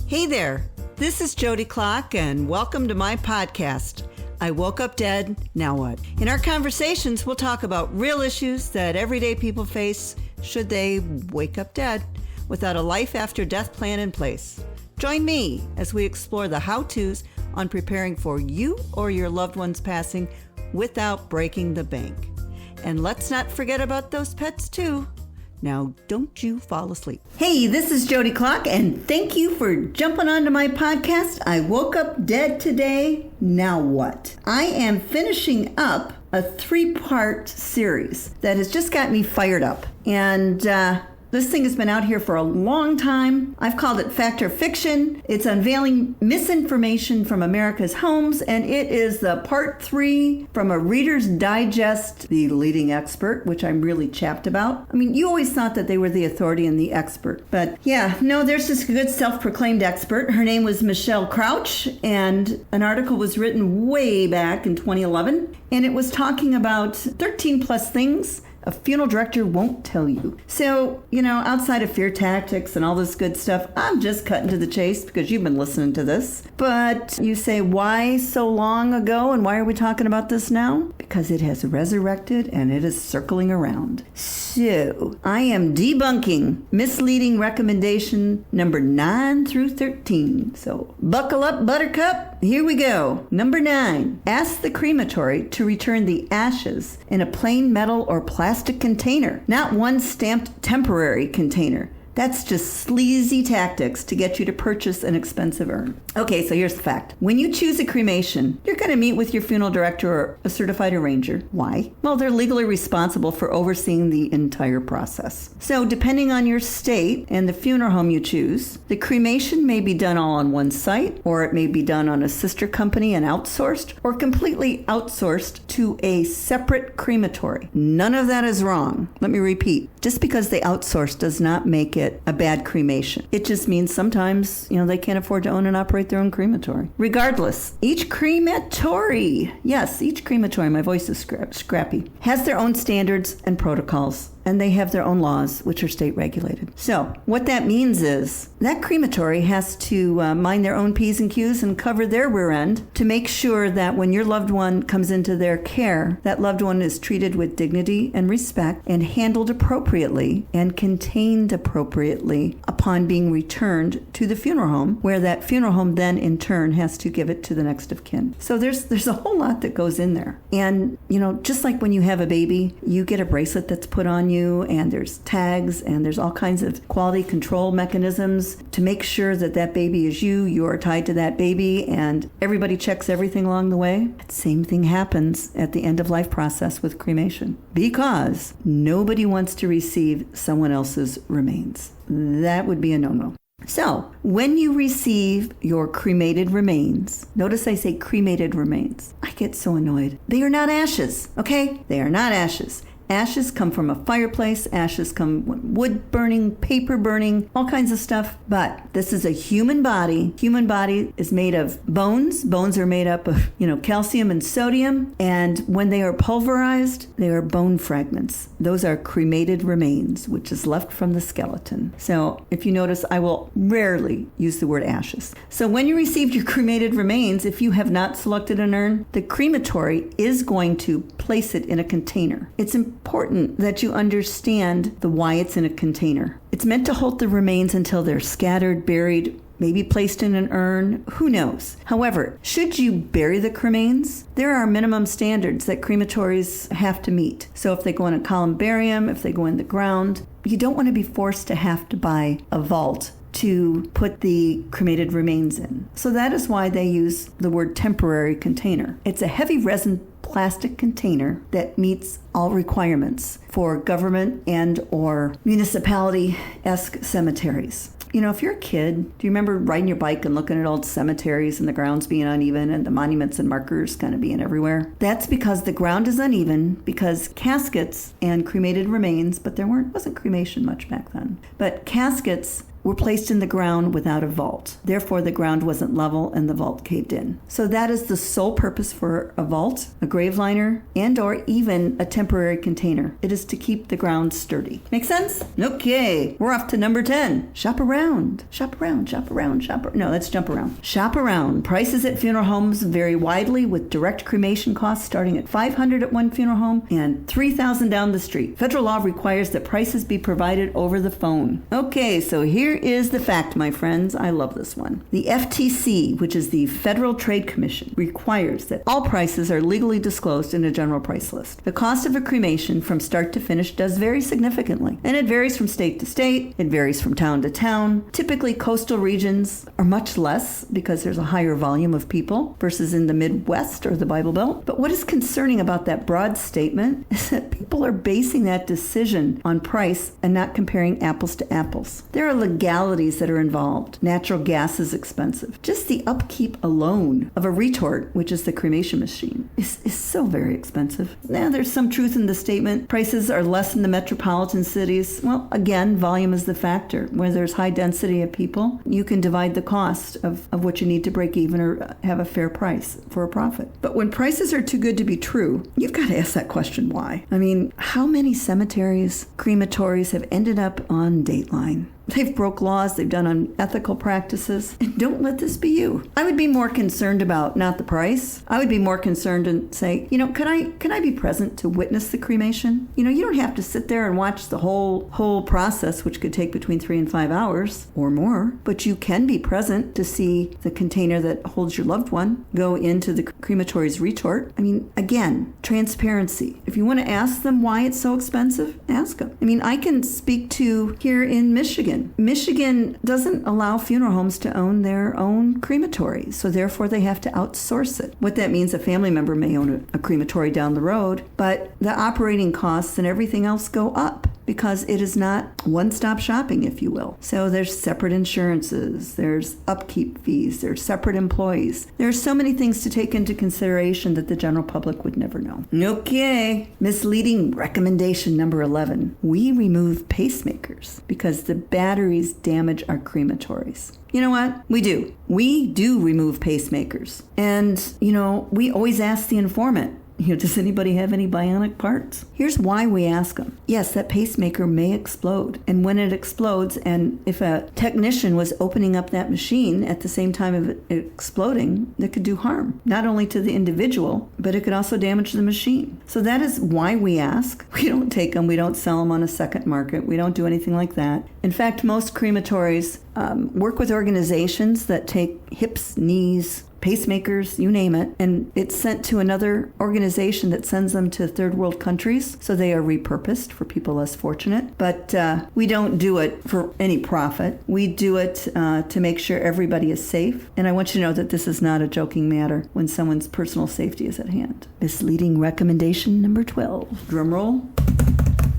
Hey there, this is Jodi Clock, and welcome to my podcast, I Woke Up Dead, Now What? In our conversations, we'll talk about real issues that everyday people face should they wake up dead without a life after death plan in place. Join me as we explore the how-tos on preparing for you or your loved one's passing without breaking the bank. And let's not forget about those pets too. Now, don't you fall asleep. Hey, this is Jodi Clock, and thank you for jumping onto my podcast, I Woke Up Dead Today, Now What? I am finishing up a 3-part series that has just got me fired up. And this thing has been out here for a long time. I've called it Fact or Fiction. It's Unveiling Misinformation from America's Homes, and it is the part 3 from a Reader's Digest, the leading expert, which I'm really chapped about. I mean, you always thought that they were the authority and the expert, but yeah, no, there's this good self-proclaimed expert. Her name was Michelle Crouch, and an article was written way back in 2011, and it was talking about 13 plus things a funeral director won't tell you. So, outside of fear tactics and all this good stuff, I'm just cutting to the chase because you've been listening to this. But you say, why so long ago and why are we talking about this now? Because it has resurrected and it is circling around. So, I am debunking misleading recommendation number 9 through 13. So, buckle up, Buttercup. Here we go. Number 9, ask the crematory to return the ashes in a plain metal or plastic container, not one stamped temporary container. That's just sleazy tactics to get you to purchase an expensive urn. Okay, so here's the fact. When you choose a cremation, you're going to meet with your funeral director or a certified arranger. Why? Well, they're legally responsible for overseeing the entire process. So depending on your state and the funeral home you choose, the cremation may be done all on one site, or it may be done on a sister company and outsourced, or completely outsourced to a separate crematory. None of that is wrong. Let me repeat. Just because they outsource does not make it a bad cremation. It just means sometimes, they can't afford to own and operate their own crematory. Regardless, each crematory, my voice is scrappy, has their own standards and protocols, and they have their own laws, which are state regulated. So what that means is that crematory has to mind their own P's and Q's and cover their rear end to make sure that when your loved one comes into their care, that loved one is treated with dignity and respect and handled appropriately and contained appropriately upon being returned to the funeral home, where that funeral home then in turn has to give it to the next of kin. So there's a whole lot that goes in there. And, just like when you have a baby, you get a bracelet that's put on you, and there's tags, and there's all kinds of quality control mechanisms to make sure that that baby is you are tied to that baby, and everybody checks everything along the way. That same thing happens at the end of life process with cremation, because nobody wants to receive someone else's remains. That would be a no-no. So, when you receive your cremated remains, notice I say cremated remains. I get so annoyed. They are not ashes, okay? They are not ashes. Ashes come from a fireplace, ashes come from wood burning, paper burning, all kinds of stuff. But this is a human body. Human body is made of bones. Bones are made up of, calcium and sodium. And when they are pulverized, they are bone fragments. Those are cremated remains, which is left from the skeleton. So if you notice, I will rarely use the word ashes. So when you received your cremated remains, if you have not selected an urn, the crematory is going to place it in a container. It's important that you understand the why it's in a container. It's meant to hold the remains until they're scattered, buried, maybe placed in an urn, who knows. However, should you bury the cremains, there are minimum standards that crematories have to meet. So if they go in a columbarium, if they go in the ground, you don't want to be forced to have to buy a vault to put the cremated remains in. So that is why they use the word temporary container. It's a heavy resin plastic container that meets all requirements for government and or municipality-esque cemeteries. If you're a kid, do you remember riding your bike and looking at old cemeteries and the grounds being uneven and the monuments and markers kind of being everywhere? That's because the ground is uneven, because caskets and cremated remains, but wasn't cremation much back then, but caskets were placed in the ground without a vault. Therefore, the ground wasn't level and the vault caved in. So that is the sole purpose for a vault, a grave liner, and or even a temporary container. It is to keep the ground sturdy. Make sense? Okay, we're off to number 10. Shop around. Shop around, shop around, shop around. No, let's jump around. Shop around. Prices at funeral homes vary widely, with direct cremation costs starting at $500 at one funeral home and $3,000 down the street. Federal law requires that prices be provided over the phone. Okay, so here is the fact, my friends. I love this one. The FTC, which is the Federal Trade Commission, requires that all prices are legally disclosed in a general price list. The cost of a cremation from start to finish does vary significantly, and it varies from state to state. It varies from town to town. Typically, coastal regions are much less because there's a higher volume of people versus in the Midwest or the Bible Belt. But what is concerning about that broad statement is that people are basing that decision on price and not comparing apples to apples. There are legalities that are involved. Natural gas is expensive. Just the upkeep alone of a retort, which is the cremation machine, is so very expensive. Now, there's some truth in the statement. Prices are less in the metropolitan cities. Well, again, volume is the factor. Where there's high density of people, you can divide the cost of what you need to break even or have a fair price for a profit. But when prices are too good to be true, you've got to ask that question, why? I mean, how many cemeteries, crematories have ended up on Dateline? They've broke laws, they've done unethical practices, and don't let this be you. I would be more concerned about not the price. I would be more concerned and say, can I be present to witness the cremation? You don't have to sit there and watch the whole process, which could take between 3 and 5 hours or more, but you can be present to see the container that holds your loved one go into the crematory's retort. I mean, again, transparency. If you want to ask them why it's so expensive, ask them. I mean, I can speak to here in Michigan. Michigan doesn't allow funeral homes to own their own crematory, so therefore they have to outsource it. What that means, a family member may own a crematory down the road, but the operating costs and everything else go up because it is not one-stop shopping, if you will. So there's separate insurances, there's upkeep fees, there's separate employees. There's so many things to take into consideration that the general public would never know. Okay, misleading recommendation number 11. We remove pacemakers because the batteries damage our crematories. You know what? We do. We do remove pacemakers. And, we always ask the informant, does anybody have any bionic parts? Here's why we ask them. Yes, that pacemaker may explode. And when it explodes, and if a technician was opening up that machine at the same time of it exploding, that could do harm, not only to the individual, but it could also damage the machine. So that is why we ask. We don't take them. We don't sell them on a second market. We don't do anything like that. In fact, most crematories work with organizations that take hips, knees, pacemakers, you name it, and it's sent to another organization that sends them to third world countries, so they are repurposed for people less fortunate. But we don't do it for any profit. We do it to make sure everybody is safe. And I want you to know that this is not a joking matter when someone's personal safety is at hand. Misleading recommendation number 12. Drum roll.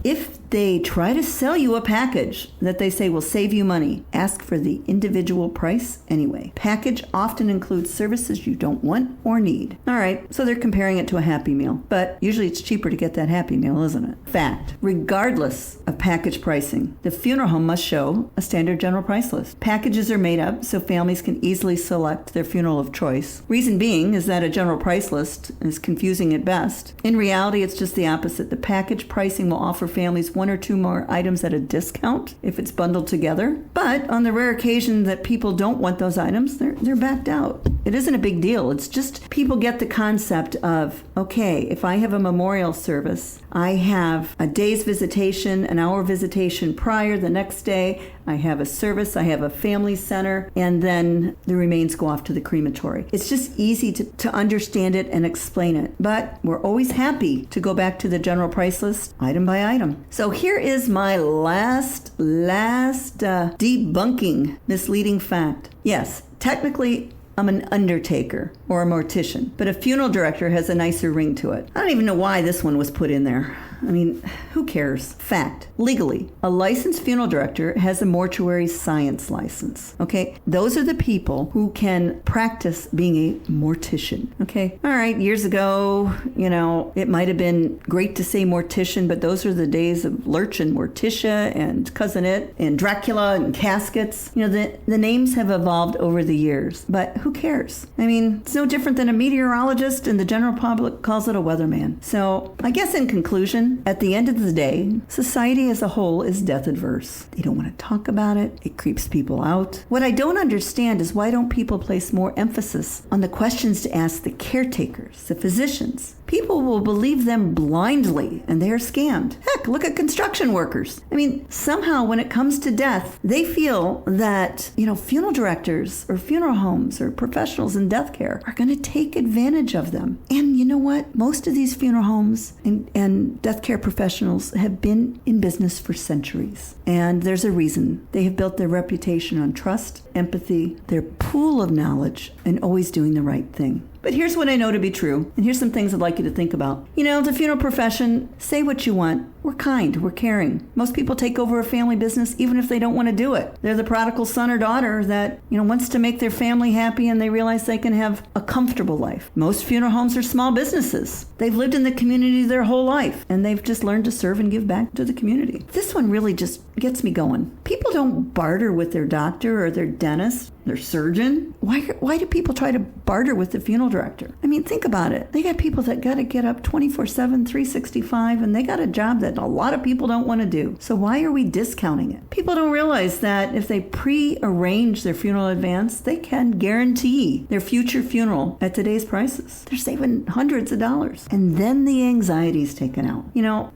If they try to sell you a package that they say will save you money, ask for the individual price anyway. Package often includes services you don't want or need. All right, so they're comparing it to a Happy Meal, but usually it's cheaper to get that Happy Meal, isn't it? Fact, regardless of package pricing, the funeral home must show a standard general price list. Packages are made up so families can easily select their funeral of choice. Reason being is that a general price list is confusing at best. In reality, it's just the opposite. The package pricing will offer families 1 or 2 more items at a discount if it's bundled together. But on the rare occasion that people don't want those items, they're backed out. It isn't a big deal. It's just people get the concept of, okay, if I have a memorial service, I have a day's visitation, an hour visitation prior, the next day, I have a service, I have a family center, and then the remains go off to the crematory. It's just easy to understand it and explain it. But we're always happy to go back to the general price list, item by item. So here is my last debunking misleading fact. Yes, technically, I'm an undertaker or a mortician, but a funeral director has a nicer ring to it. I don't even know why this one was put in there. I mean, who cares? Fact. Legally, a licensed funeral director has a mortuary science license. Okay? Those are the people who can practice being a mortician. Okay? All right, years ago, it might have been great to say mortician, but those are the days of Lurch and Morticia and Cousin It and Dracula and caskets. The names have evolved over the years, but who cares? I mean, it's no different than a meteorologist, and the general public calls it a weatherman. So I guess in conclusion, at the end of the day, society as a whole is death adverse. They don't want to talk about it. It creeps people out. What I don't understand is why don't people place more emphasis on the questions to ask the caretakers, the physicians? People will believe them blindly, and they are scammed. Heck, look at construction workers. I mean, somehow when it comes to death, they feel that, funeral directors or funeral homes or professionals in death care are going to take advantage of them. And you know what? Most of these funeral homes and death care professionals have been in business for centuries. And there's a reason. They have built their reputation on trust, empathy, their pool of knowledge, and always doing the right thing. But here's what I know to be true, and here's some things I'd like you to think about. The funeral profession, say what you want. We're kind, we're caring. Most people take over a family business even if they don't want to do it. They're the prodigal son or daughter that, wants to make their family happy, and they realize they can have a comfortable life. Most funeral homes are small businesses. They've lived in the community their whole life, and they've just learned to serve and give back to the community. This one really just gets me going. People don't barter with their doctor or their dentist, their surgeon. Why do people try to barter with the funeral director? I mean, think about it. They got people that got to get up 24/7, 365, and they got a job that a lot of people don't want to do. So why are we discounting it? People don't realize that if they pre-arrange their funeral in advance, they can guarantee their future funeral at today's prices. They're saving hundreds of dollars. And then the anxiety is taken out.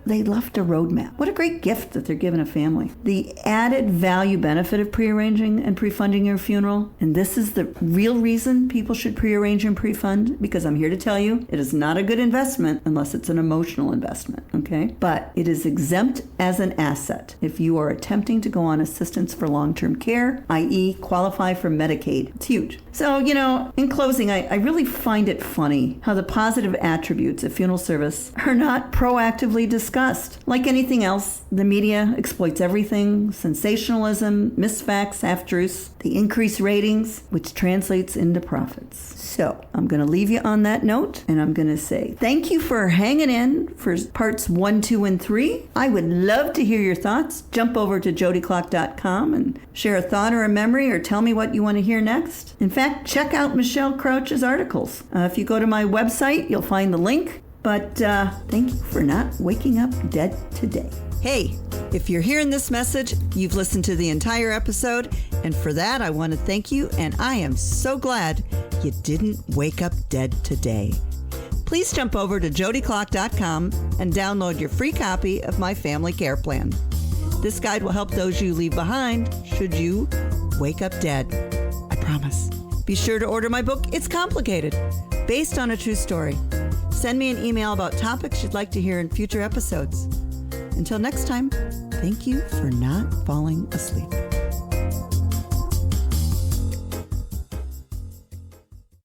They left a roadmap. What a great gift that they're giving a family. The added value benefit of pre-arranging and pre-funding your funeral, and this is the real reason people should pre-arrange and pre-fund, because I'm here to tell you it is not a good investment unless it's an emotional investment, okay? But it is exempt as an asset if you are attempting to go on assistance for long-term care, i.e. qualify for Medicaid. It's huge. So, in closing, I really find it funny how the positive attributes of funeral service are not proactively discussed. Like anything else, the media exploits everything: sensationalism, misfacts, half-truths. They increase ratings, which translates into profits. So I'm going to leave you on that note, and I'm going to say thank you for hanging in for parts 1, 2, and 3. I would love to hear your thoughts. Jump over to jodiclock.com and share a thought or a memory, or tell me what you want to hear next. In fact, check out Michelle Crouch's articles. If you go to my website, you'll find the link. But thank you for not waking up dead today. Hey, if you're hearing this message, you've listened to the entire episode, and for that I want to thank you, and I am so glad you didn't wake up dead today. Please jump over to jodiclock.com and download your free copy of my family care plan. This guide will help those you leave behind should you wake up dead. I promise. Be sure to order my book, It's Complicated, based on a true story. Send me an email about topics you'd like to hear in future episodes. Until next time, thank you for not falling asleep.